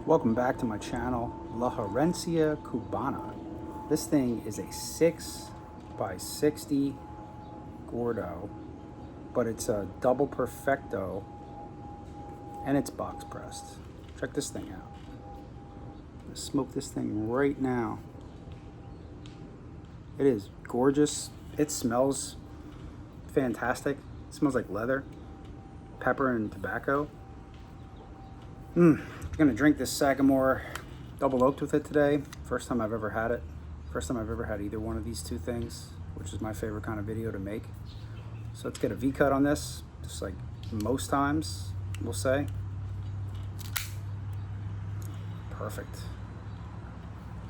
Welcome back to my channel, La Herencia Cubana. This thing is a 6 by 60 Gordo, but it's a double perfecto and it's box pressed. Check this thing out. I'm gonna smoke this thing right now. It is gorgeous. It smells fantastic. It smells like leather, pepper, and tobacco. I'm gonna drink this Sagamore double oaked with it today. First time I've ever had it. First time I've ever had either one of these two things, which is my favorite kind of video to make. So let's get a V cut on this, just like most times, we'll say. Perfect.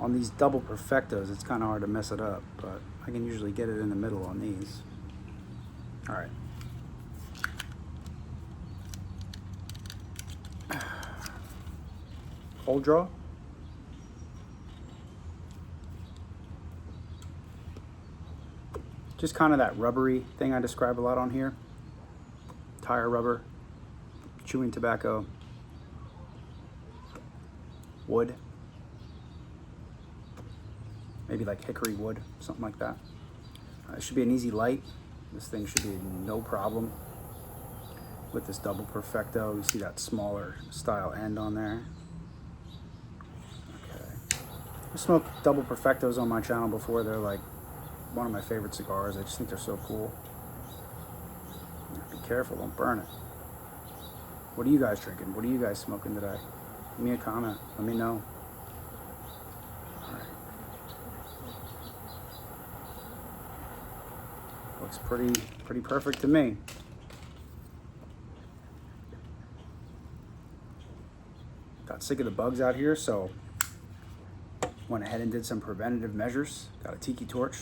On these double perfectos, it's kind of hard to mess it up, but I can usually get it in the middle on these. All right. Cold draw. Just kind of that rubbery thing I describe a lot on here. Tire rubber, chewing tobacco, wood, maybe like hickory wood, something like that. It should be an easy light. This thing should be no problem with this double perfecto. You see that smaller style end on there. I've smoked double perfectos on my channel before. They're like one of my favorite cigars. I just think they're so cool. Be careful, don't burn it. What are you guys drinking? What are you guys smoking today? Give me a comment, let me know. All right. Looks pretty perfect to me. Got sick of the bugs out here, so went ahead and did some preventative measures. Got a tiki torch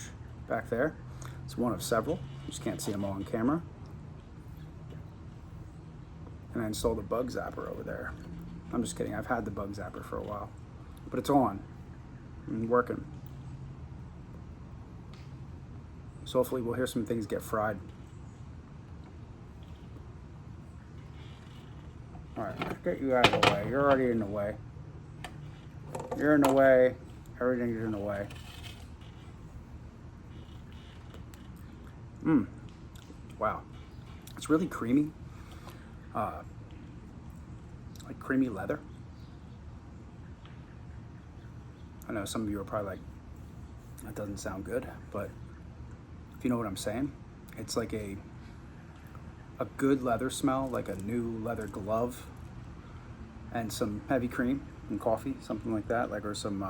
back there. It's one of several. You just can't see them all on camera. And I installed a bug zapper over there. I'm just kidding. I've had the bug zapper for a while, but it's on and working. So hopefully we'll hear some things get fried. All right, get you out of the way. You're already in the way. You're in the way. Everything is in the way. Wow. It's really creamy. Like creamy leather. I know some of you are probably like, that doesn't sound good, but if you know what I'm saying, it's like a good leather smell, like a new leather glove, and some heavy cream and coffee, something like that, like, or some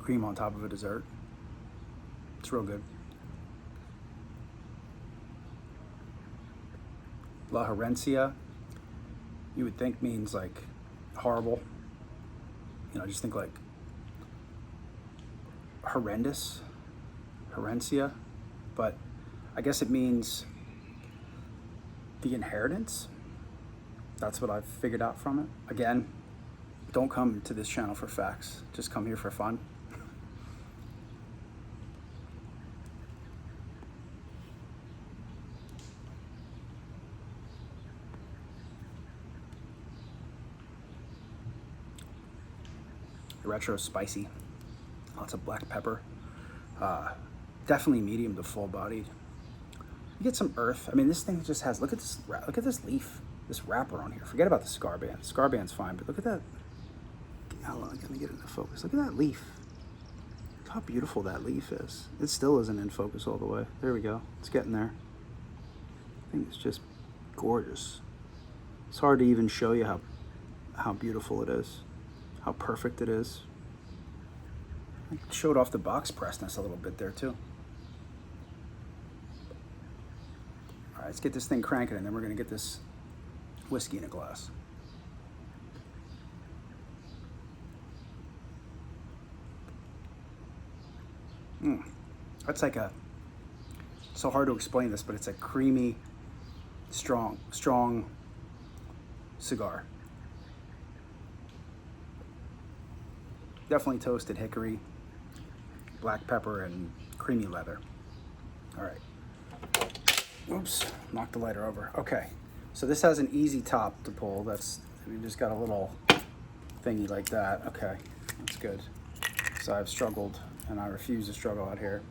cream on top of a dessert. It's real good. La Herencia, you would think means like horrible. You know, just think like horrendous, Herencia, but I guess it means the inheritance. That's what I've figured out from it. Again, don't come to this channel for facts, just come here for fun. Retro spicy, lots of black pepper, definitely medium to full bodied. You get some earth. I mean, this thing just has, look at this leaf, this wrapper on here. Forget about the cigar band. The cigar band's fine, but look at that. How long can I get into focus? Look at that leaf. Look how beautiful that leaf is. It still isn't in focus all the way. There we go. It's getting there. I think it's just gorgeous. It's hard to even show you how beautiful it is, how perfect it is. I showed off the box pressedness a little bit there too. All right, let's get this thing cranking and then we're gonna get this whiskey in a glass. That's like so hard to explain this, but it's a creamy, strong cigar. Definitely toasted hickory, black pepper, and creamy leather. All right. Oops, knocked the lighter over. Okay, so this has an easy top to pull. We just got a little thingy like that. Okay, that's good. So I've struggled, and I refuse to struggle out here.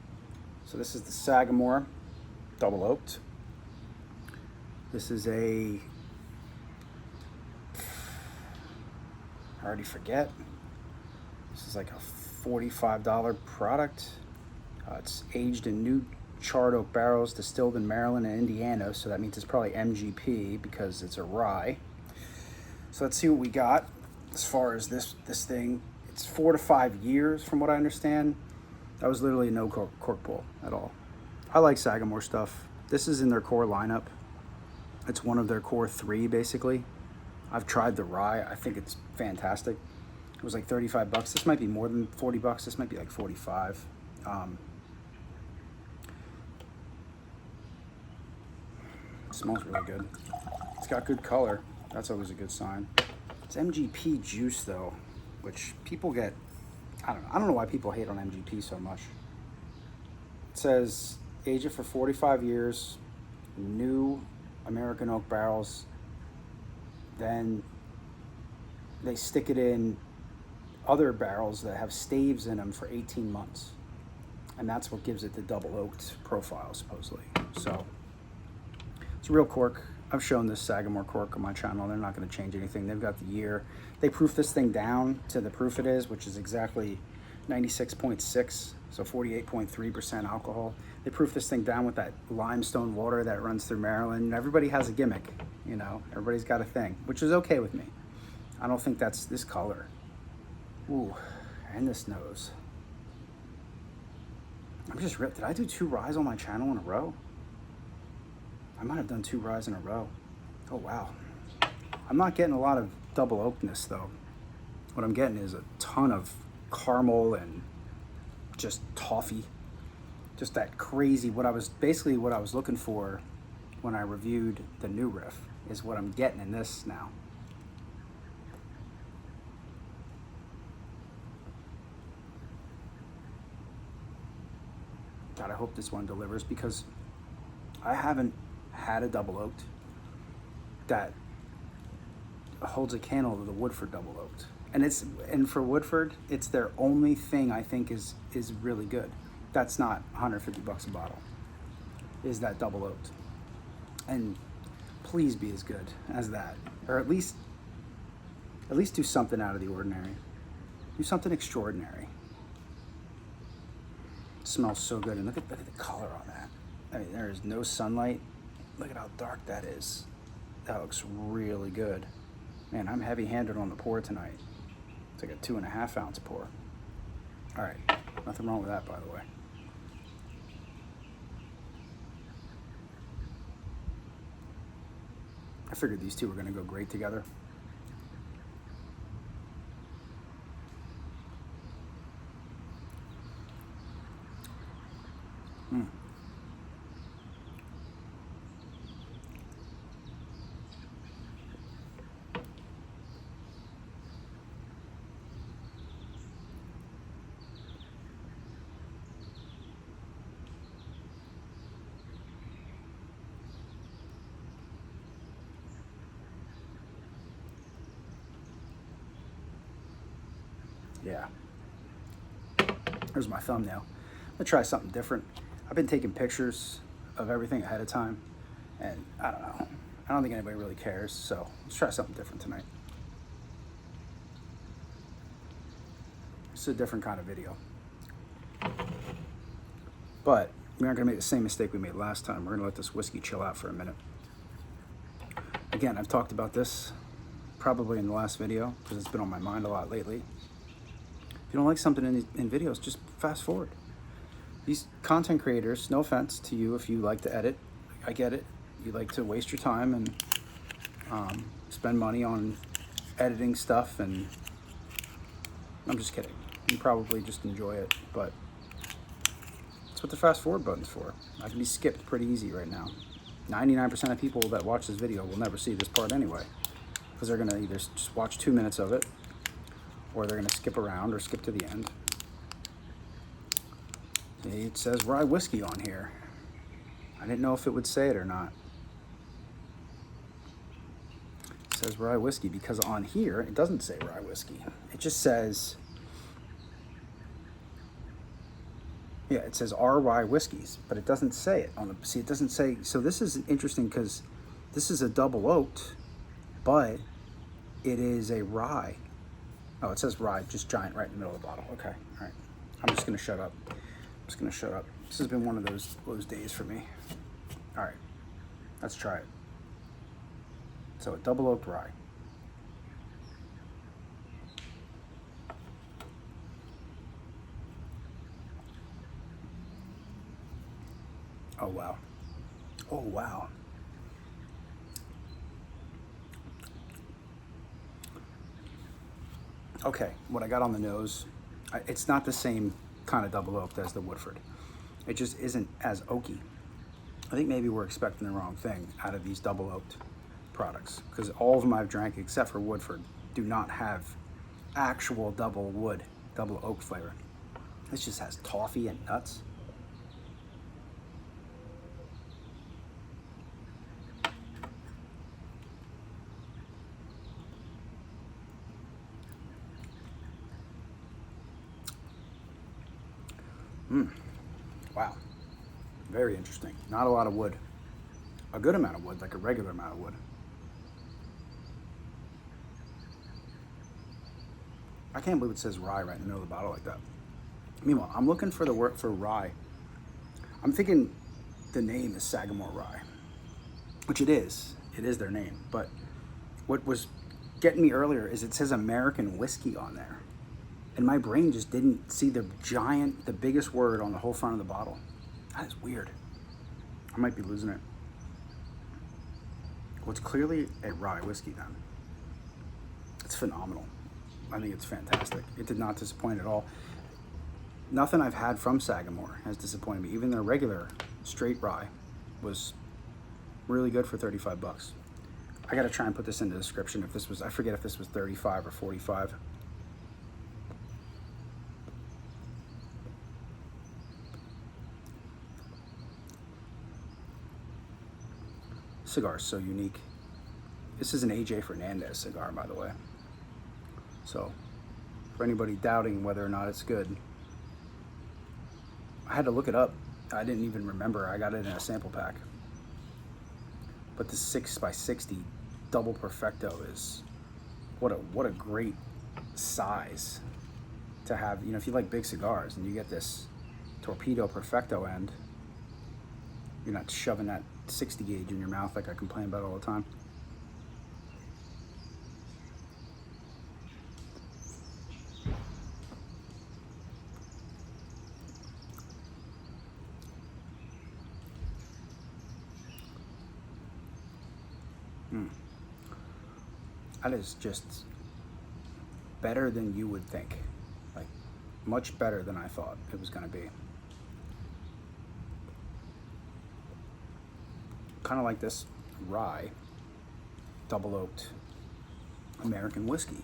So this is the Sagamore double oaked. This is a, I already forget. This is like a $45 product. It's aged in new charred oak barrels, distilled in Maryland and Indiana. So that means it's probably MGP because it's a rye. So let's see what we got as far as this thing. It's 4 to 5 years from what I understand. That was literally no cork pull at all. I like Sagamore stuff. This is in their core lineup. It's one of their core 3 basically. I've tried the rye. I think it's fantastic. It was like 35 bucks. This might be more than 40 bucks. This might be like 45. It smells really good. It's got good color. That's always a good sign. It's MGP juice though, which people get, I don't know why people hate on MGP so much. It says age it for 45 years, new American oak barrels, then they stick it in other barrels that have staves in them for 18 months. And that's what gives it the double oaked profile, supposedly. So it's a real cork. I've shown this Sagamore cork on my channel. They're not going to change anything. They've got the year. They proof this thing down to the proof it is, which is exactly 96.6, so 48.3% alcohol. They proof this thing down with that limestone water that runs through Maryland. Everybody has a gimmick, you know. Everybody's got a thing, which is okay with me. I don't think that's this color. Ooh, and this nose. I'm just ripped. Did I do 2 ryes on my channel in a row? I might have done 2 ryes in a row. Oh, wow. I'm not getting a lot of double oakness, though. What I'm getting is a ton of caramel and just toffee. Just that crazy, what I was looking for when I reviewed the new riff is what I'm getting in this now. God, I hope this one delivers because I haven't had a double oaked that holds a candle to the Woodford double oaked. And for Woodford, it's their only thing I think is really good. That's not 150 bucks a bottle. Is that double oaked? And please be as good as that, or at least do something out of the ordinary. Do something extraordinary. It smells so good, and look at the color on that. I mean, there is no sunlight. Look at how dark that is. That looks really good. Man, I'm heavy-handed on the pour tonight. It's like a 2.5 ounce pour. All right, nothing wrong with that, by the way. I figured these two were gonna go great together. Yeah. Here's my thumbnail. I'm gonna try something different. I've been taking pictures of everything ahead of time, and I don't know. I don't think anybody really cares, so let's try something different tonight. It's a different kind of video. But we're not gonna make the same mistake we made last time. We're gonna let this whiskey chill out for a minute. Again, I've talked about this probably in the last video because it's been on my mind a lot lately. If you don't like something in videos, just fast forward. These content creators, no offense to you if you like to edit, I get it. You like to waste your time and spend money on editing stuff, and I'm just kidding. You probably just enjoy it, but that's what the fast forward button's for. I can be skipped pretty easy right now. 99% of people that watch this video will never see this part anyway, because they're gonna either just watch 2 minutes of it, or they're gonna skip around or skip to the end. See, it says rye whiskey on here. I didn't know if it would say it or not. It says rye whiskey, because on here it doesn't say rye whiskey. It just says, yeah, it says RYE whiskeys, but it doesn't say it on the, see, it doesn't say. So this is interesting because this is a double oaked, but it is a rye. Oh, it says rye, just giant right in the middle of the bottle. Okay, all right. I'm just gonna shut up. I'm just gonna shut up. This has been one of those days for me. All right, let's try it. So a double oaked rye. Oh wow. Oh wow. Okay, what I got on the nose, it's not the same kind of double oaked as the Woodford. It just isn't as oaky. I think maybe we're expecting the wrong thing out of these double oaked products, because all of them I've drank except for Woodford do not have actual double oak flavor. This just has toffee and nuts. Wow, very interesting. Not a lot of wood. A good amount of wood, like a regular amount of wood. I can't believe it says rye right in the middle of the bottle like that. Meanwhile, I'm looking for the word for rye. I'm thinking the name is Sagamore Rye, which it is. It is their name. But what was getting me earlier is it says American whiskey on there. And my brain just didn't see the biggest word on the whole front of the bottle. That is weird. I might be losing it. Well, it's clearly a rye whiskey then. It's phenomenal. I think it's fantastic. It did not disappoint at all. Nothing I've had from Sagamore has disappointed me. Even their regular straight rye was really good for 35 bucks. I gotta try and put this in the description if this was, I forget if this was 35 or 45. Cigar is so unique. This is an AJ Fernandez cigar, by the way. So, for anybody doubting whether or not it's good, I had to look it up. I didn't even remember. I got it in a sample pack. But the 6x60 double perfecto is what a great size to have. You know, if you like big cigars and you get this torpedo perfecto end, you're not shoving that 60 gauge in your mouth like I complain about all the time. That is just better than you would think. Like, much better than I thought it was gonna be. Kind of like this rye, double oaked American whiskey,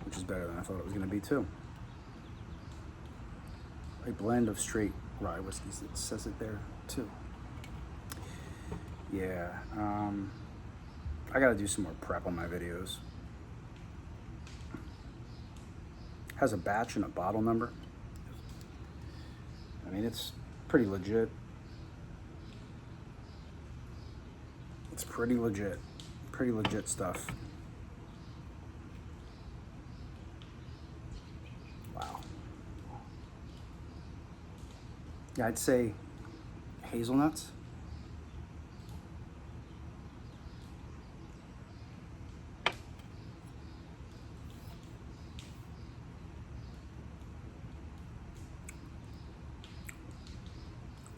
which is better than I thought it was gonna be too. A blend of straight rye whiskeys, it says it there too. Yeah, I gotta do some more prep on my videos. Has a batch and a bottle number. I mean, it's pretty legit. It's pretty legit stuff. Wow. Yeah, I'd say hazelnuts.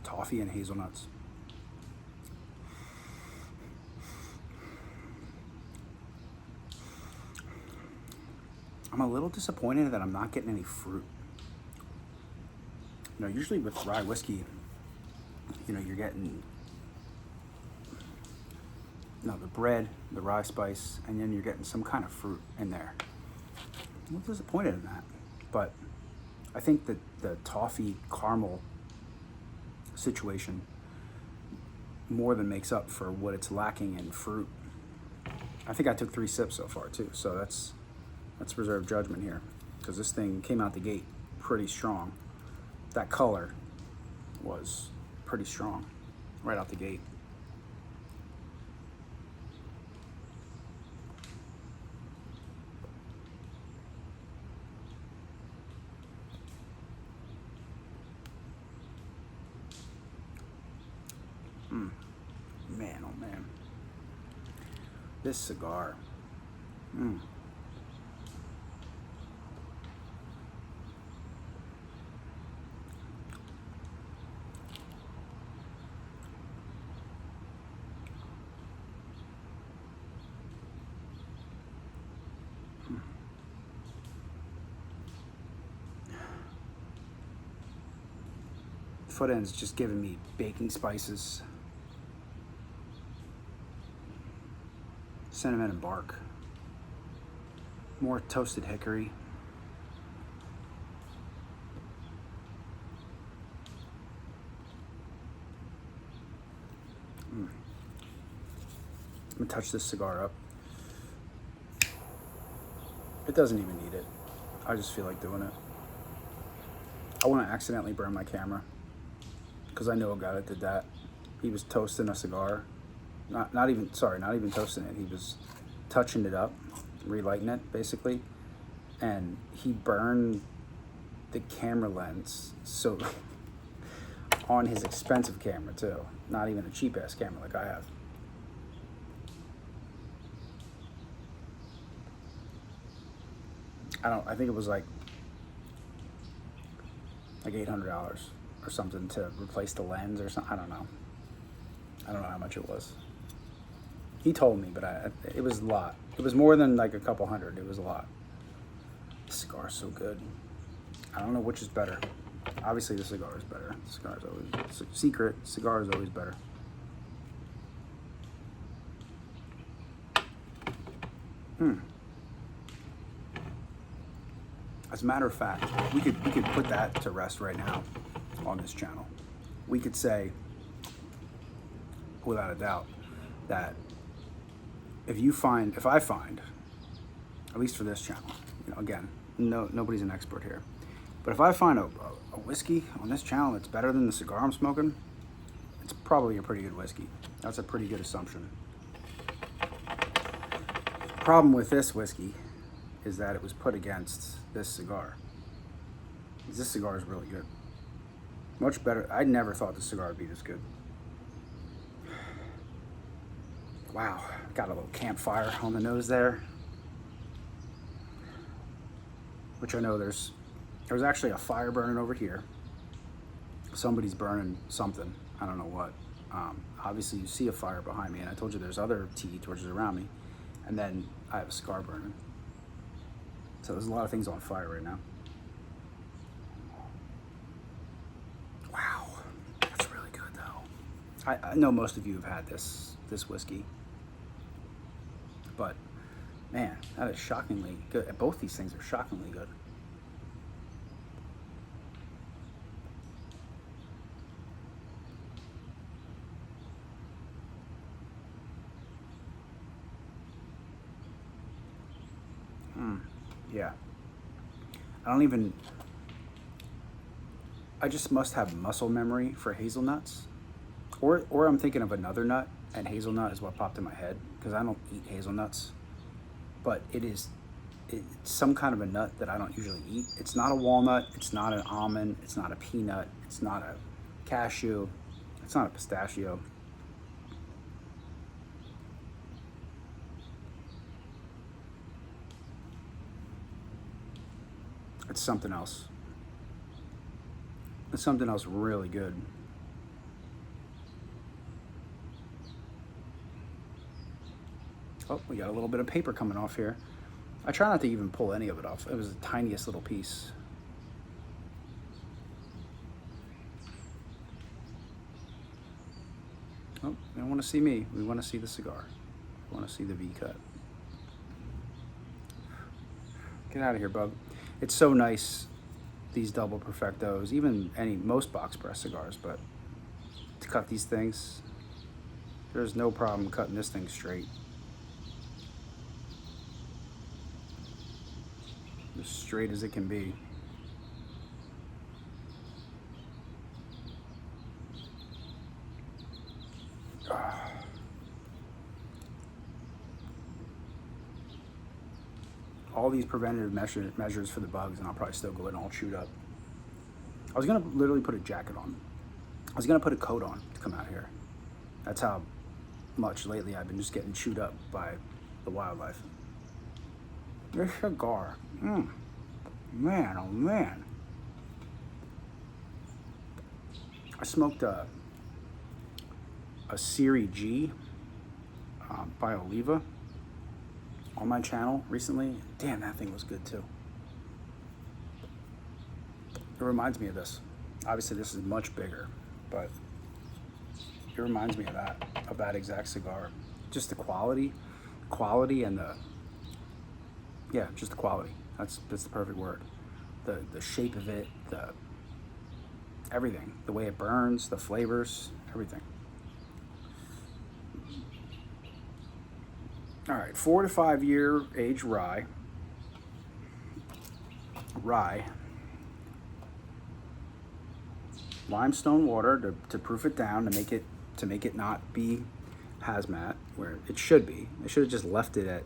Toffee and hazelnuts. I'm a little disappointed that I'm not getting any fruit. You know, usually with rye whiskey, you know, you're getting, you know, the bread, the rye spice, and then you're getting some kind of fruit in there. I'm a little disappointed in that, but I think that the toffee caramel situation more than makes up for what it's lacking in fruit. I think I took 3 sips so far too, so that's reserved judgment here, because this thing came out the gate pretty strong. That color was pretty strong right out the gate. Man, oh man. This cigar. Foot end's just giving me baking spices, cinnamon and bark, more toasted hickory. I'm gonna touch this cigar up. It doesn't even need it. I just feel like doing it. I want to accidentally burn my camera, because I know a guy that did that. He was toasting a cigar. Not even toasting it. He was touching it up, relighting it, basically. And he burned the camera lens, so on his expensive camera too. Not even a cheap ass camera like I have. I think it was like $800 or something to replace the lens or something. I don't know how much it was. He told me, but it was a lot. It was more than like a couple hundred. It was a lot. The cigar's so good. I don't know which is better. Obviously the cigar is better. The cigar is always secret. Cigar is always better. As a matter of fact, we could put that to rest right now on this channel. We could say, without a doubt, that if I find, at least for this channel, again, nobody's an expert here, but if I find a whiskey on this channel that's better than the cigar I'm smoking, it's probably a pretty good whiskey. That's a pretty good assumption. Problem with this whiskey is that it was put against this cigar. This cigar is really good. Much better. I never thought this cigar would be this good. Wow, got a little campfire on the nose there. Which I know there's actually a fire burning over here. Somebody's burning something. I don't know what. Obviously you see a fire behind me, and I told you there's other tiki torches around me. And then I have a cigar burning. So there's a lot of things on fire right now. Wow, that's really good though. I know most of you have had this whiskey, but man, that is shockingly good. Both these things are shockingly good. Yeah. I just must have muscle memory for hazelnuts. Or I'm thinking of another nut, and hazelnut is what popped in my head, because I don't eat hazelnuts. But it's some kind of a nut that I don't usually eat. It's not a walnut, it's not an almond, it's not a peanut, it's not a cashew, it's not a pistachio. It's something else. It's something else really good. Oh, we got a little bit of paper coming off here. I try not to even pull any of it off. It was the tiniest little piece. Oh, they don't want to see me. We want to see the cigar. We want to see the V-cut. Get out of here, bub. It's so nice, these double perfectos, even most box press cigars, but to cut these things, there's no problem cutting this thing straight. as straight as it can be. All these preventative measures for the bugs, and I'll probably still go in all chewed up. I was gonna literally put a jacket on. I was gonna put a coat on to come out here. That's how much lately I've been just getting chewed up by the wildlife. This cigar, man, oh man. I smoked a Series G by Oliva on my channel recently. Damn, that thing was good too. It reminds me of this. Obviously this is much bigger, but it reminds me of that exact cigar. Just the quality and just the quality. That's the perfect word. The shape of it, everything, the way it burns, the flavors, everything. All right, 4 to 5 year age rye. Limestone water to proof it down, to make it not be hazmat where it should be. They should have just left it at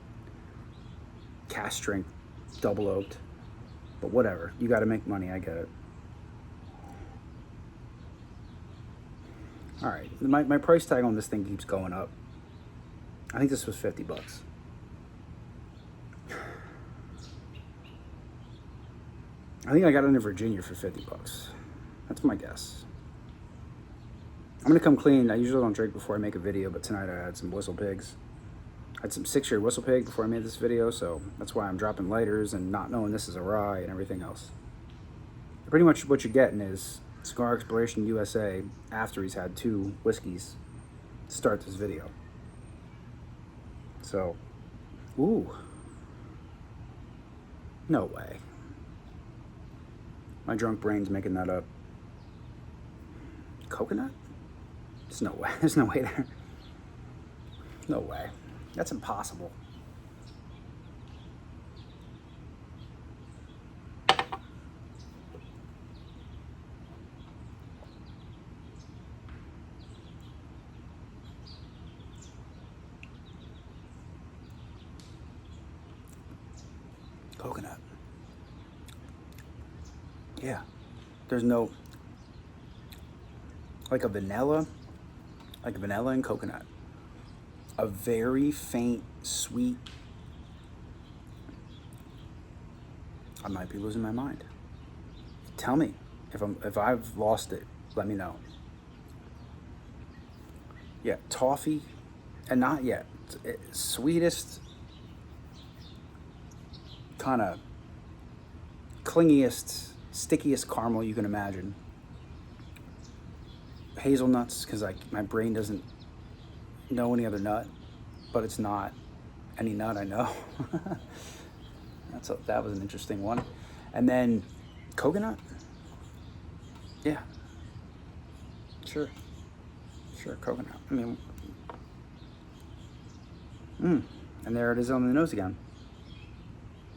cask strength, double oaked. But whatever, you got to make money. I get it. All right, my price tag on this thing keeps going up. I think this was $50. I think I got it in Virginia for $50. That's my guess. I'm gonna come clean. I usually don't drink before I make a video, but tonight I had some Whistle Pigs. I had some 6-year Whistle Pig before I made this video, so that's why I'm dropping lighters and not knowing this is a rye and everything else. Pretty much what you're getting is Cigar Exploration USA after he's had 2 whiskeys to start this video. So, ooh, no way. My drunk brain's making that up. Coconut? There's no way. There's no way there. No way. That's impossible. Coconut. Yeah. There's no, like vanilla and coconut. A very faint, sweet. I might be losing my mind. Tell me if I've lost it. Let me know. Yeah, toffee, and not yet. Sweetest, kind of clingiest, stickiest caramel you can imagine. Hazelnuts, because my brain doesn't know any other nut, but it's not any nut I know. That was an interesting one. And then coconut. Yeah. Sure, coconut. I mean, and there it is on the nose again.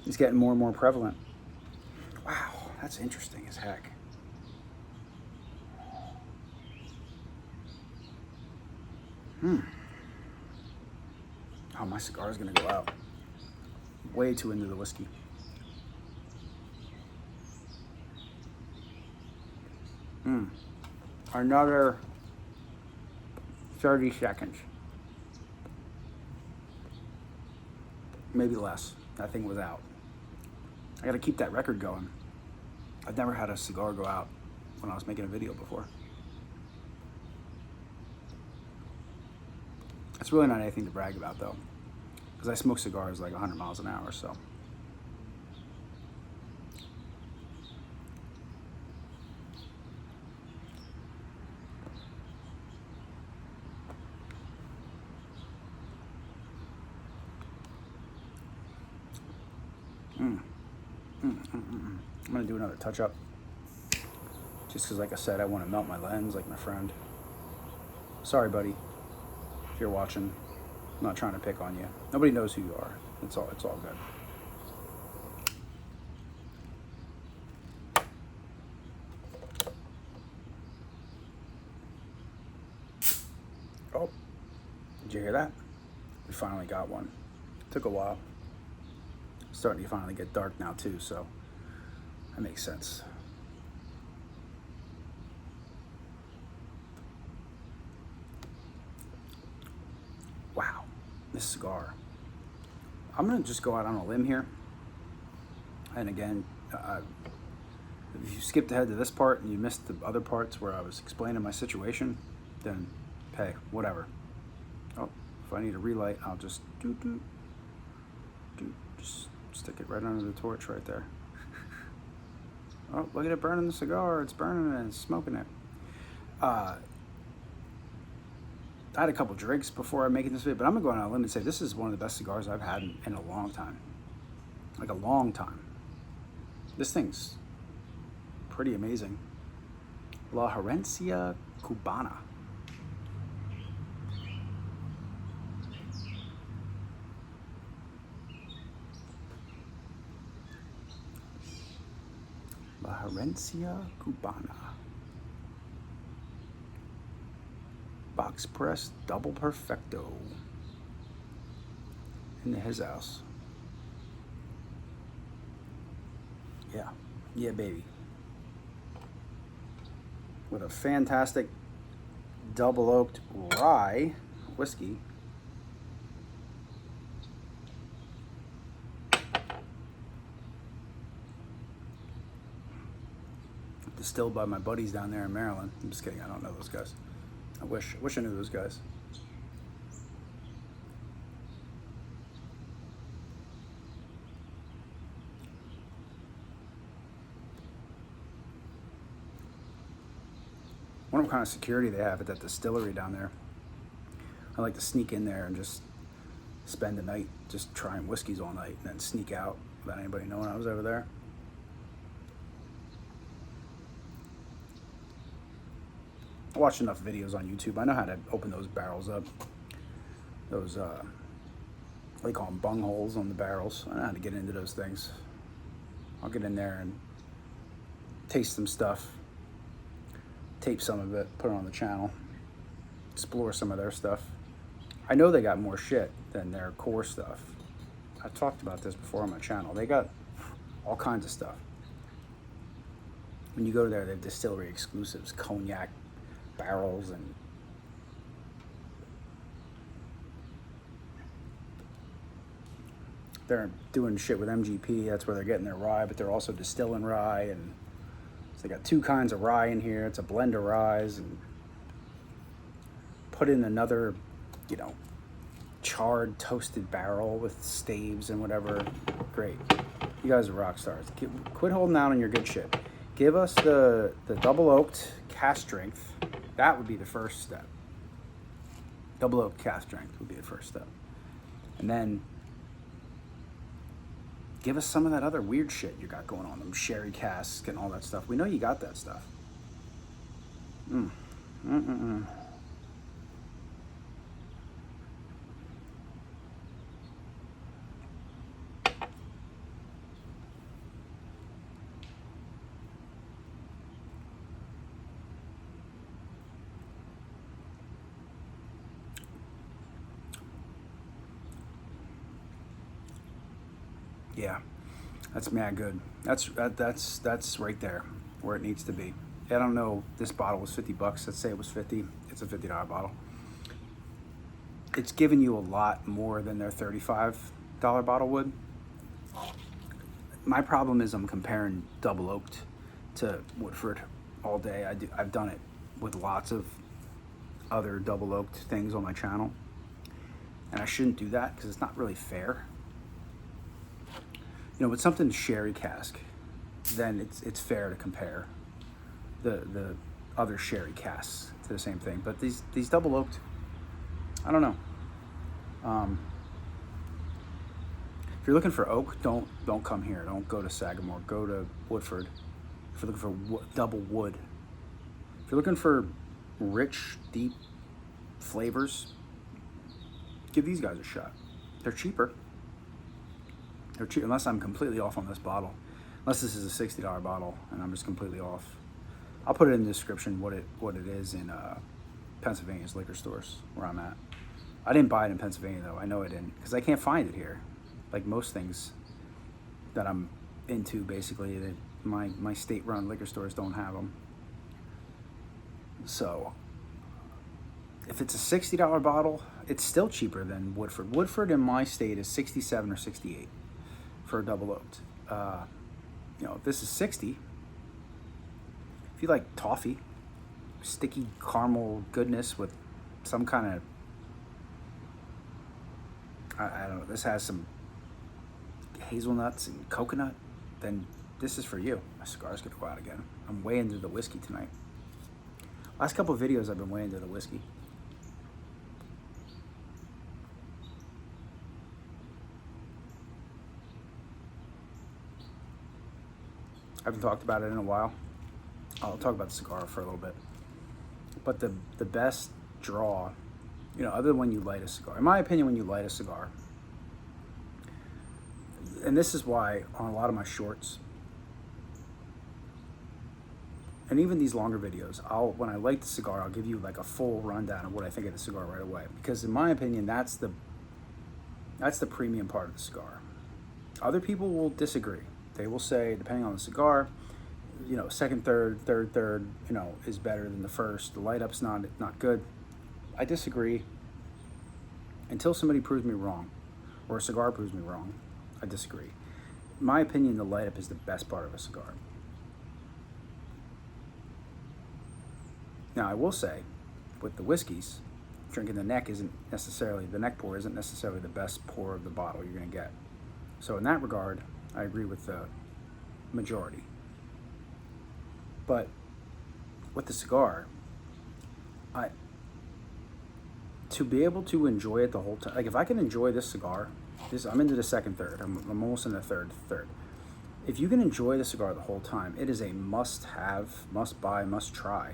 It's getting more and more prevalent. Wow, that's interesting as heck. Oh, my cigar is gonna go out. Way too into the whiskey. Another 30 seconds. Maybe less. That thing was out. I gotta keep that record going. I've never had a cigar go out when I was making a video before. It's really not anything to brag about though, because I smoke cigars like 100 miles an hour, so. I'm gonna do another touch up. Just because, like I said, I want to melt my lens like my friend. Sorry, buddy, if you're watching. I'm not trying to pick on you. Nobody knows who you are. It's all good. hear that? We finally got one. Took a while. Starting to finally get dark now too, so that makes sense. Wow, this cigar. I'm gonna just go out on a limb here. And again, if you skipped ahead to this part and you missed the other parts where I was explaining my situation, then hey, whatever. Oh, if I need a relight, I'll just just stick it right under the torch right there. Oh, look at it burning the cigar. It's burning it and it's smoking it. I had a couple drinks before I'm making this video, but I'm gonna go on a limb and say this is one of the best cigars I've had in a long time. Like a long time. This thing's pretty amazing. La Herencia Cubana. La Herencia Cubana. Box press double perfecto. In his house. Yeah. Yeah, baby. With a fantastic double oaked rye whiskey. Distilled by my buddies down there in Maryland. I'm just kidding, I don't know those guys. I wish I knew those guys. I wonder what kind of security they have at that distillery down there. I like to sneak in there and just spend the night just trying whiskeys all night and then sneak out without anybody knowing I was over there. I watch enough videos on YouTube. I know how to open those barrels up. Those, they call them bung holes on the barrels. I know how to get into those things. I'll get in there and taste some stuff, tape some of it, put it on the channel, explore some of their stuff. I know they got more shit than their core stuff. I've talked about this before on my channel. They got all kinds of stuff. When you go there, they have distillery exclusives, cognac barrels, and they're doing shit with MGP. That's where they're getting their rye, but they're also distilling rye, and so they got two kinds of rye in here. It's a blend of ryes, and put in another, you know, charred toasted barrel with staves and whatever. Great, you guys are rock stars. Quit holding out on your good shit. Give us the double oaked cask strength. That would be the first step. Double oak cask strength would be the first step. And then give us some of that other weird shit you got going on, them sherry casks and all that stuff. We know you got that stuff. Yeah, that's mad good. That's right there where it needs to be. I don't know, this bottle was 50 bucks. Let's say it was 50. It's a $50 bottle. It's giving you a lot more than their $35 bottle would. My problem is I'm comparing double oaked to Woodford all day. I've done it with lots of other double oaked things on my channel, and I shouldn't do that because it's not really fair. You know, with something sherry cask, then it's fair to compare the other sherry casks to the same thing. But these double oaked, I don't know. If you're looking for oak, don't come here. Don't go to Sagamore. Go to Woodford. If you're looking for double wood, if you're looking for rich, deep flavors, give these guys a shot. They're cheaper. They're cheap, unless I'm completely off on this bottle. Unless this is a $60 bottle and I'm just completely off. I'll put it in the description what it is in Pennsylvania's liquor stores where I'm at. I didn't buy it in Pennsylvania though. I know I didn't because I can't find it here. Like most things that I'm into, basically, that my state-run liquor stores don't have them. So if it's a $60 bottle, it's still cheaper than Woodford. Woodford in my state is 67 or 68 for a double oaked. You know, if this is 60, if you like toffee, sticky caramel goodness with some kind of, I don't know, this has some hazelnuts and coconut, then this is for you. My cigar's gonna go out again. I'm way into the whiskey tonight. Last couple of videos I've been way into the whiskey. I haven't talked about it in a while. I'll talk about the cigar for a little bit. But the best draw, you know, other than when you light a cigar, in my opinion, when you light a cigar, and this is why on a lot of my shorts, and even these longer videos, when I light the cigar, I'll give you like a full rundown of what I think of the cigar right away. Because in my opinion, that's the premium part of the cigar. Other people will disagree. They will say, depending on the cigar, you know, second, third, you know, is better than the first. The light up's not good. I disagree. Until somebody proves me wrong, or a cigar proves me wrong, I disagree. In my opinion, the light up is the best part of a cigar. Now, I will say, with the whiskeys, drinking the neck the neck pour isn't necessarily the best pour of the bottle you're gonna get. So in that regard, I agree with the majority. But with the cigar, to be able to enjoy it the whole time, like if I can enjoy this cigar, I'm into the second third, I'm almost in the third. If you can enjoy the cigar the whole time, it is a must-have, must-buy, must-try.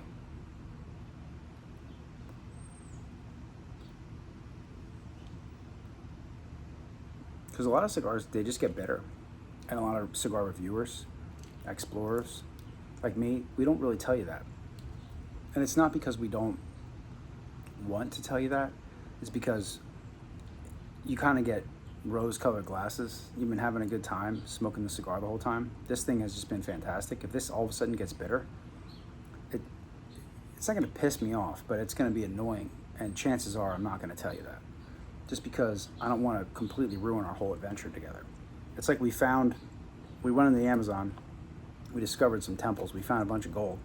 Because a lot of cigars, they just get bitter. And a lot of cigar reviewers, explorers, like me, we don't really tell you that. And it's not because we don't want to tell you that. It's because you kind of get rose-colored glasses. You've been having a good time smoking the cigar the whole time. This thing has just been fantastic. If this all of a sudden gets bitter, it's not going to piss me off, but it's going to be annoying. And chances are I'm not going to tell you that. Just because I don't want to completely ruin our whole adventure together. It's like we went in the Amazon, we discovered some temples, we found a bunch of gold.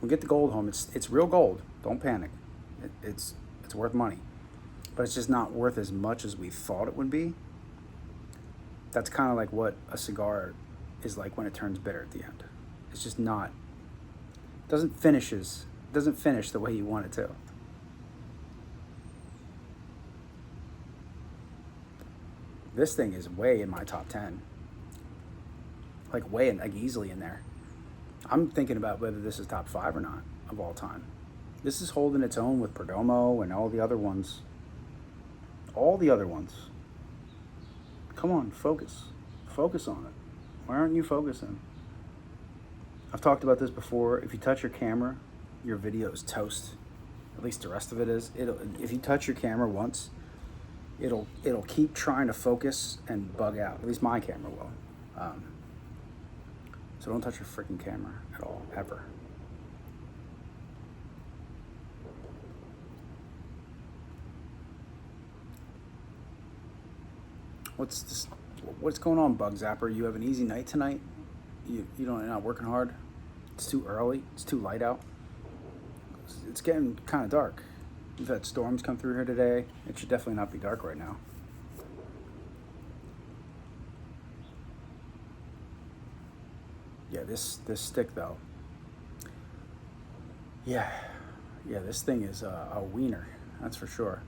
We get the gold home, it's real gold, don't panic. It's worth money, but it's just not worth as much as we thought it would be. That's kind of like what a cigar is like when it turns bitter at the end. It's just not, doesn't finish the way you want it to. This thing is way in my top 10. Like easily in there. I'm thinking about whether this is top 5 or not of all time. This is holding its own with Perdomo and all the other ones. All the other ones. Come on, focus. Focus on it. Why aren't you focusing? I've talked about this before. If you touch your camera, your video is toast. At least the rest of it is. If you touch your camera once, it'll keep trying to focus and bug out. At least my camera will. So don't touch your freaking camera at all, ever. What's going on, Bug Zapper? You have an easy night tonight? You're not working hard? It's too early? It's too light out? It's getting kind of dark. We've had storms come through here today. It should definitely not be dark right now. Yeah, this stick though. Yeah, this thing is a wiener, that's for sure.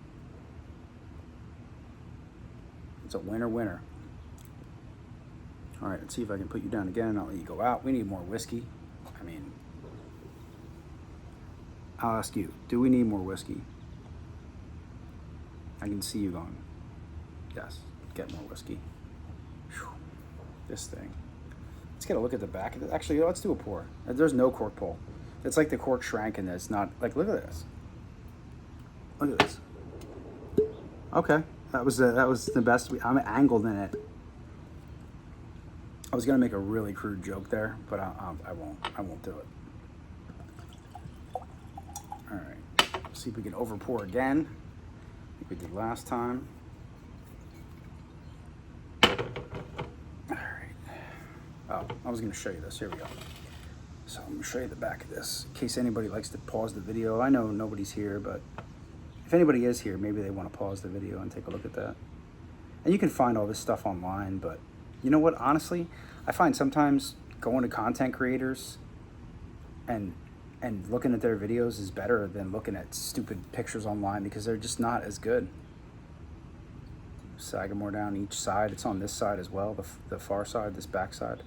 It's a winner. All right, let's see if I can put you down again. I'll let you go out. We need more whiskey. I mean, I'll ask you, do we need more whiskey? I can see you going, yes, get more whiskey. Whew. This thing. Let's get a look at the back. Actually, let's do a pour. There's no cork pull. It's like the cork shrank and it's not, like, look at this. Look at this. Okay, that was the best. I'm angled in it. I was gonna make a really crude joke there, but I won't. I won't do it. All right. See if we can over pour again, like we did last time. All right. Oh, I was gonna show you this. Here we go. So I'm gonna show you the back of this in case anybody likes to pause the video. I know nobody's here, but if anybody is here, maybe they want to pause the video and take a look at that. And you can find all this stuff online, but you know what? Honestly, I find sometimes going to content creators and looking at their videos is better than looking at stupid pictures online because they're just not as good. Sagamore down each side. It's on this side as well, the far side, this back side.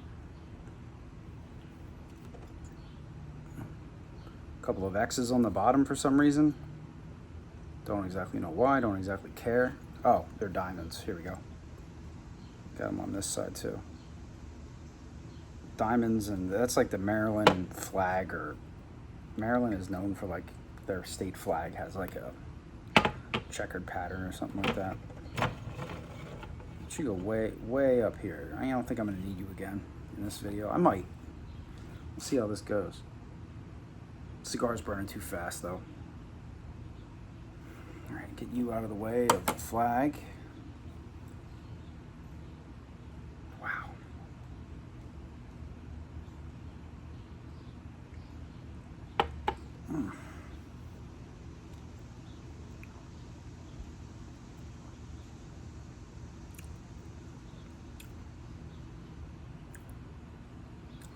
A couple of X's on the bottom for some reason. Don't exactly know why, don't exactly care. Oh, they're diamonds. Here we go. Got them on this side too. Diamonds, and that's like the Maryland flag, or Maryland is known for like their state flag has like a checkered pattern or something like that. You go way up here. I don't think I'm gonna need you again in this video. I might. We'll see how this goes. Cigar's burning too fast though. All right, get you out of the way of the flag. Wow.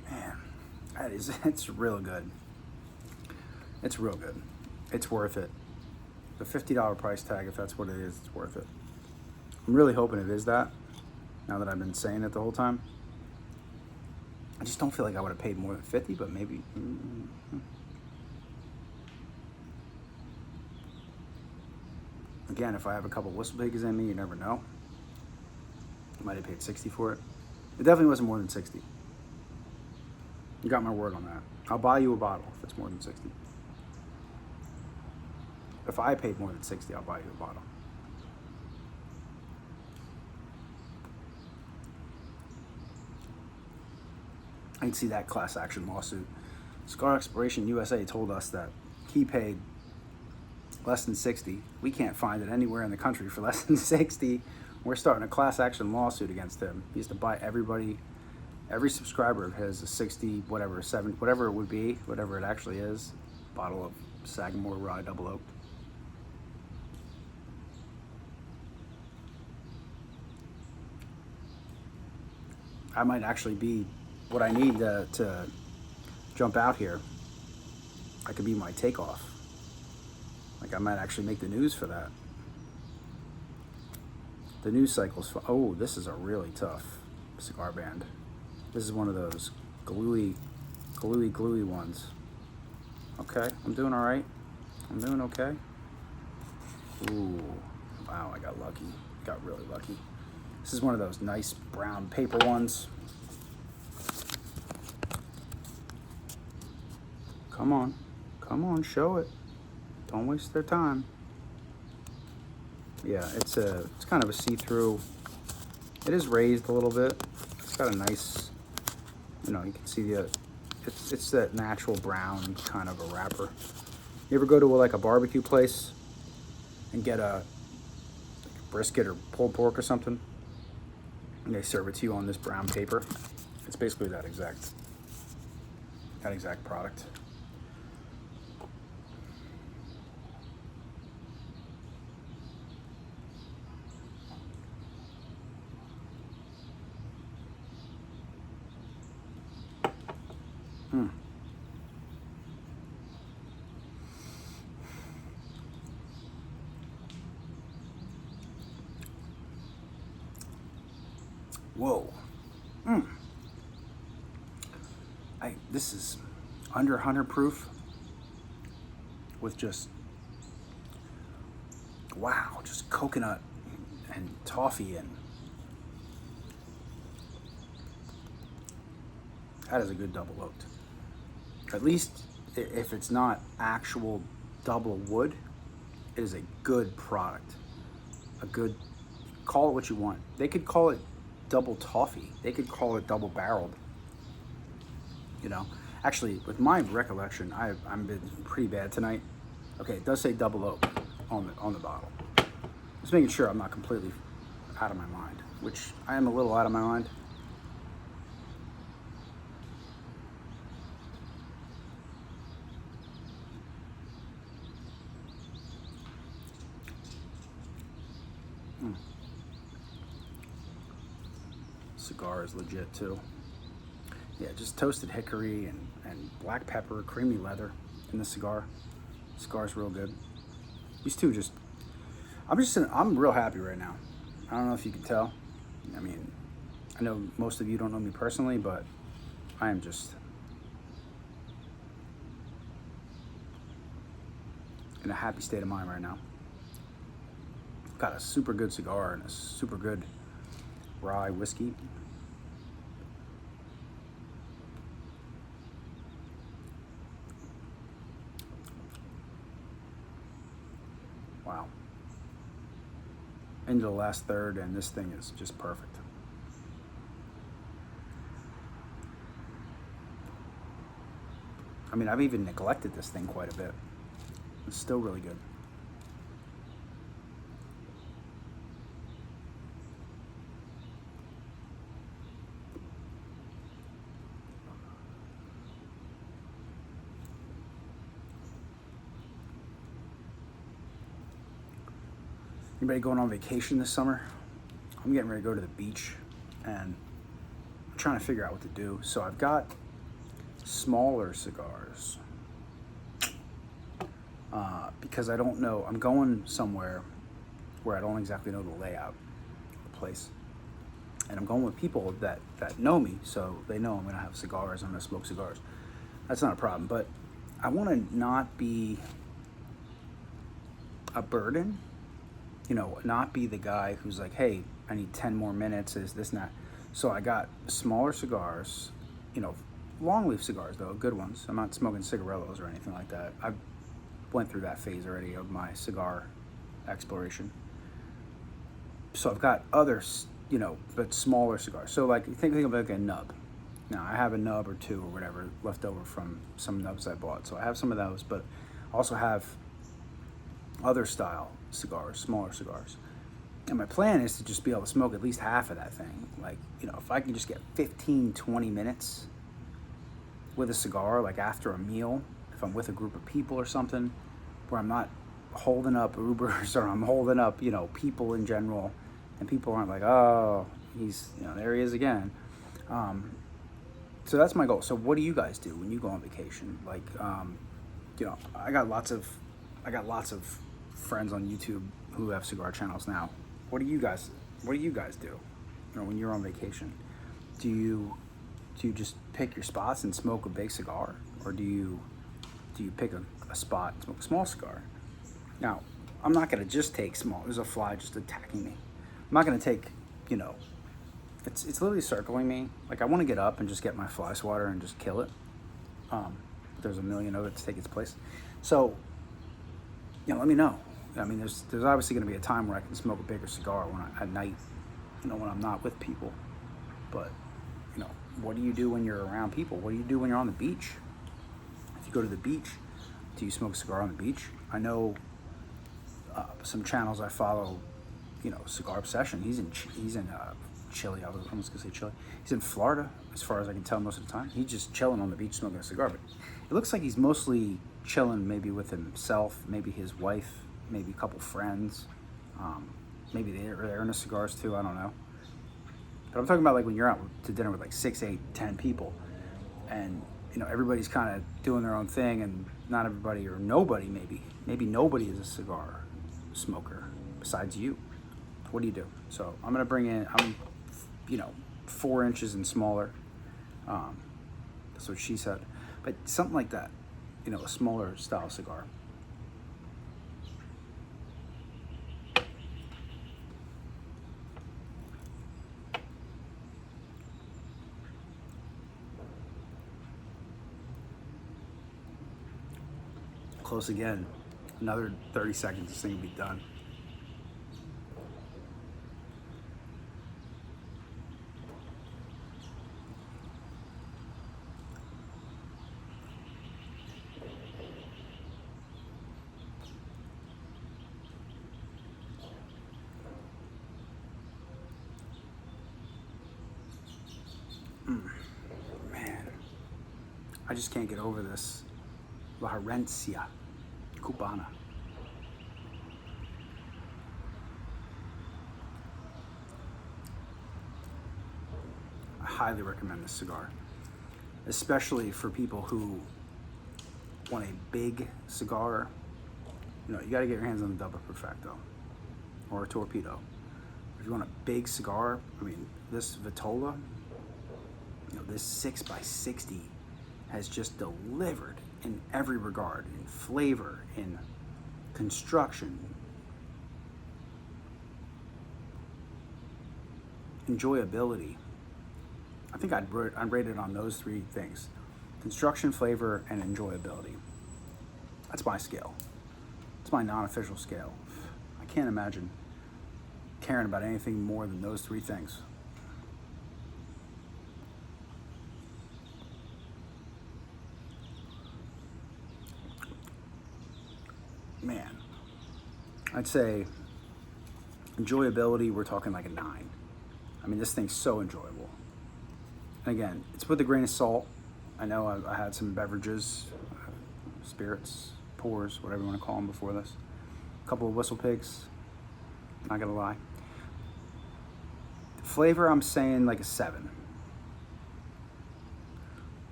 Man, it's real good. It's real good. It's worth it. The $50 price tag, if that's what it is, it's worth it. I'm really hoping it is that, now that I've been saying it the whole time. I just don't feel like I would have paid more than 50, but maybe. Again, if I have a couple whistle pigs in me, you never know. I might have paid 60 for it. It definitely wasn't more than 60. You got my word on that. I'll buy you a bottle if it's more than 60. If I paid more than 60, I'll buy you a bottle. I can see that class action lawsuit. Cigar Exploration USA told us that he paid less than 60. We can't find it anywhere in the country for less than 60. We're starting a class action lawsuit against him. He used to buy everybody, every subscriber has a 60, whatever, 70, whatever it would be, whatever it actually is, bottle of Sagamore Rye Double Oak. I might actually be what I need to jump out here. I could be my takeoff. Like I might actually make the news for that. The news cycle's fun. Oh, this is a really tough cigar band. This is one of those gluey ones. Okay, I'm doing all right. I'm doing okay. Ooh, wow, I got lucky. Got really lucky. This is one of those nice brown paper ones. Come on, show it. Don't waste their time. Yeah, it's kind of a see-through. It is raised a little bit. It's got a nice, you know, you can see it's that natural brown kind of a wrapper. You ever go to like a barbecue place and get a brisket or pulled pork or something, and they serve it to you on this brown paper? It's basically that exact product. Whoa. This is under 100 proof with just, wow, just coconut and toffee, and that is a good double oaked. At least if it's not actual double wood, It is a good product. A good, call it what you want. They could call it double toffee. They could call it double barreled. You know, actually, with my recollection, I'm been pretty bad tonight. Okay, it does say double oak on the bottle. Just making sure I'm not completely out of my mind, which I am a little out of my mind. Cigar is legit too. Yeah, just toasted hickory and black pepper, creamy leather in the cigar. Cigar's real good. These two just, I'm real happy right now. I don't know if you can tell. I mean, I know most of you don't know me personally, but I am just in a happy state of mind right now. Got a super good cigar and a super good rye whiskey. Wow. Into the last third, and this thing is just perfect. I mean, I've even neglected this thing quite a bit. It's still really good. Anybody going on vacation this summer? I'm getting ready to go to the beach, and I'm trying to figure out what to do. So I've got smaller cigars because I don't know. I'm going somewhere where I don't exactly know the layout of the place, and I'm going with people that know me, so they know I'm going to have cigars. I'm going to smoke cigars. That's not a problem, but I want to not be a burden. You know, not be the guy who's like, hey, I need 10 more minutes, is this and that. So I got smaller cigars, you know, long leaf cigars though, good ones. I'm not smoking cigarillos or anything like that. I went through that phase already of my cigar exploration. So I've got others, you know, but smaller cigars. So like, think of like a nub. Now I have a nub or two or whatever left over from some nubs I bought. So I have some of those, but I also have other style cigars, smaller cigars. And my plan is to just be able to smoke at least half of that thing. Like, you know, if I can just get 15, 20 minutes with a cigar, like after a meal, if I'm with a group of people or something, where I'm not holding up Ubers or I'm holding up, you know, people in general, and people aren't like, oh, he's, you know, there he is again. So that's my goal. So what do you guys do when you go on vacation? Like, you know, I got lots of friends on YouTube who have cigar channels now. What do you guys do? You know, when you're on vacation, do you just pick your spots and smoke a big cigar, or do you pick a spot and smoke a small cigar? Now, I'm not gonna just take small. There's a fly just attacking me. I'm not gonna take, you know, it's literally circling me. Like, I want to get up and just get my fly swatter and just kill it. There's a million of it to take its place. So, you know, let me know. I mean, there's obviously going to be a time where I can smoke a bigger cigar at night, you know, when I'm not with people. But, you know, what do you do when you're around people? What do you do when you're on the beach? If you go to the beach, do you smoke a cigar on the beach? I know some channels I follow, you know, Cigar Obsession. He's in Chile. I was almost going to say Chile. He's in Florida, as far as I can tell most of the time. He's just chilling on the beach smoking a cigar. But it looks like he's mostly chilling maybe with himself, maybe his wife, maybe a couple friends. Maybe they're into cigars too, I don't know. But I'm talking about like when you're out to dinner with like 6, 8, 10 people, and you know, everybody's kind of doing their own thing, and not everybody, or nobody maybe nobody is a cigar smoker besides you. What do you do? So I'm gonna bring in, you know, 4 inches and smaller. That's what she said. But something like that, you know, a smaller style cigar. Close again. Another 30 seconds, this thing will be done. Man, I just can't get over this. La Herencia, Cubana. I highly recommend this cigar, especially for people who want a big cigar. You know, you gotta get your hands on the Double Perfecto or a Torpedo. If you want a big cigar, I mean, this Vitola, you know, this 6x60 has just delivered in every regard, in flavor, in construction, enjoyability. I think I'd rate it on those three things: construction, flavor, and enjoyability. That's my scale. It's my non-official scale. I can't imagine caring about anything more than those three things. Man, I'd say enjoyability, we're talking like a 9. I mean, this thing's so enjoyable. And again, it's with a grain of salt. I know I had some beverages, spirits, pours, whatever you want to call them before this. A couple of Whistle Pigs, not gonna lie. The flavor, I'm saying like a 7.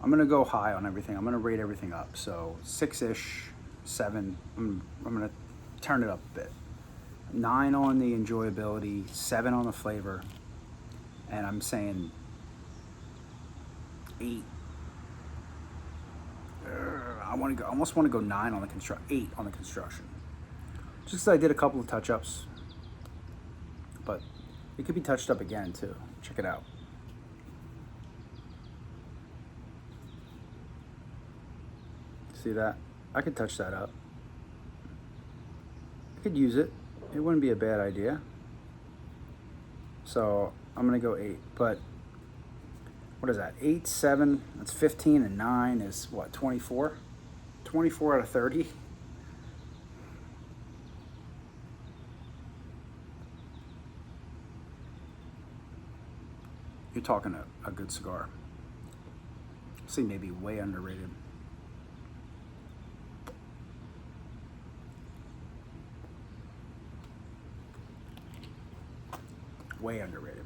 I'm gonna go high on everything. I'm gonna rate everything up. So 6-ish, 7. I'm gonna turn it up a bit. 9 on the enjoyability, 7 on the flavor, and I'm saying 8. I almost want to go 9 on the 8 on the construction. Just because I did a couple of touch-ups, but it could be touched up again too. Check it out. See that? I could touch that up. I could use it. It wouldn't be a bad idea. So I'm gonna go 8, but what is that? 8, 7, that's 15, and 9 is what, 24? 24 out of 30? You're talking a good cigar. I'll say maybe way underrated. Way underrated.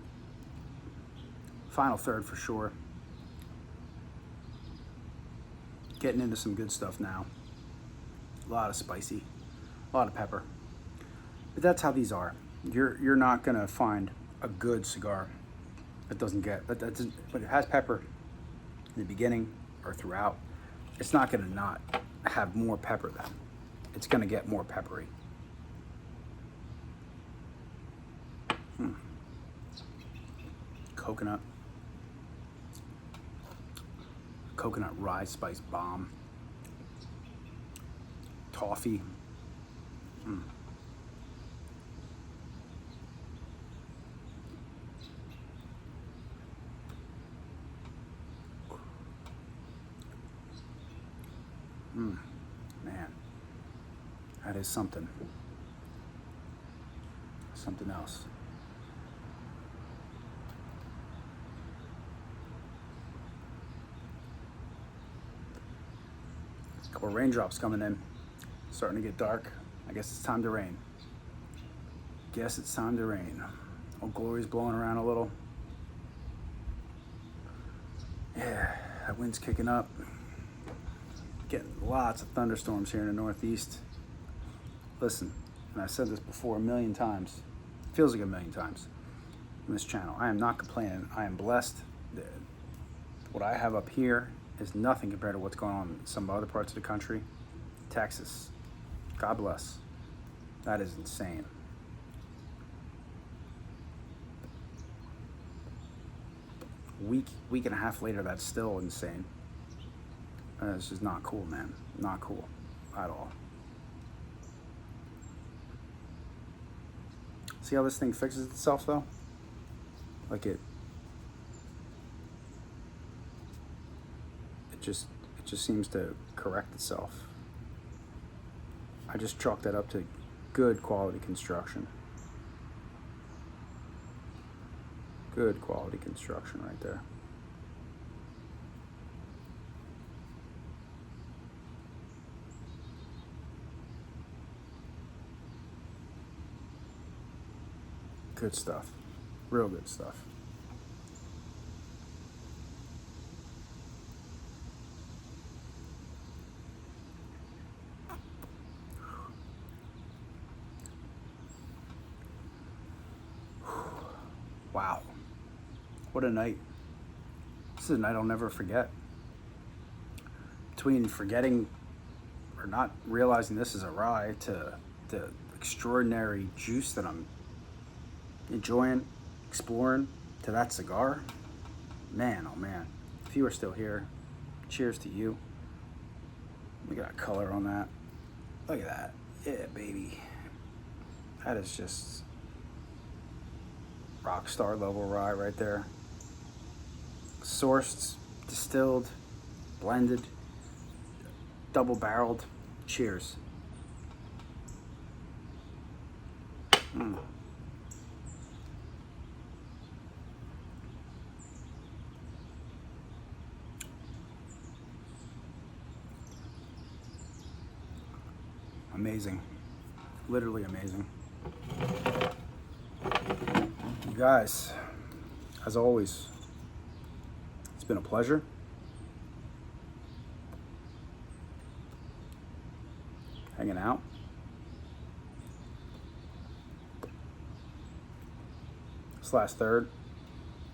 Final third for sure. Getting into some good stuff now. A lot of spicy, a lot of pepper. But that's how these are. You're not gonna find a good cigar that doesn't get, but it has pepper in the beginning or throughout. It's not gonna not have more pepper then. It's gonna get more peppery. Coconut rye spice bomb. Toffee. Man, that is something else. Couple raindrops coming in. Starting to get dark. I guess it's time to rain. Guess it's time to rain. Old Glory's blowing around a little. Yeah, that wind's kicking up. Getting lots of thunderstorms here in the Northeast. Listen, and I've said this before a million times. It feels like a million times on this channel. I am not complaining. I am blessed. What I have up here is nothing compared to what's going on in some other parts of the country. Texas, God bless. That is insane. Week and a half later, that's still insane. It's just not cool, man. Not cool at all. See how this thing fixes itself though? Like it just seems to correct itself. I just chalk that up to good quality construction. Good quality construction right there. Good stuff. Real good stuff. Wow. What a night. This is a night I'll never forget. Between forgetting or not realizing this is a rye to the extraordinary juice that I'm enjoying, exploring, to that cigar, man, oh man. If you are still here, cheers to you. We got color on that. Look at that. Yeah, baby. That is just rock star level rye right there. Sourced, distilled, blended, double barreled. Cheers. Amazing. Literally amazing. You guys, as always, it's been a pleasure. Hanging out. This last third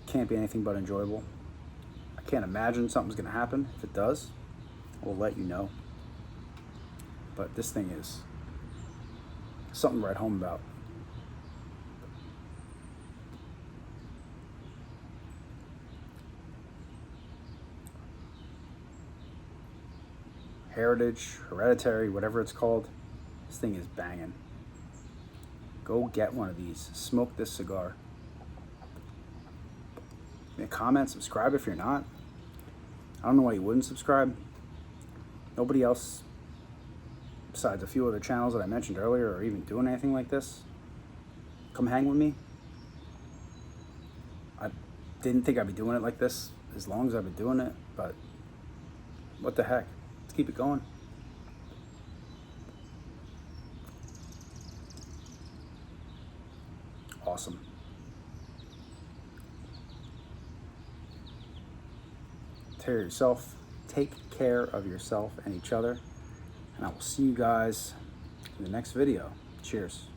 can't be anything but enjoyable. I can't imagine something's gonna happen. If it does, we'll let you know. But this thing is something to write home about. Heritage, hereditary, whatever it's called, this thing is banging. Go get one of these. Smoke this cigar. Make a comment, subscribe if you're not. I don't know why you wouldn't subscribe. Nobody else besides a few other channels that I mentioned earlier are even doing anything like this. Come hang with me. I didn't think I'd be doing it like this as long as I've been doing it, but what the heck? Let's keep it going. Awesome. Take care of yourself and each other. And I will see you guys in the next video. Cheers.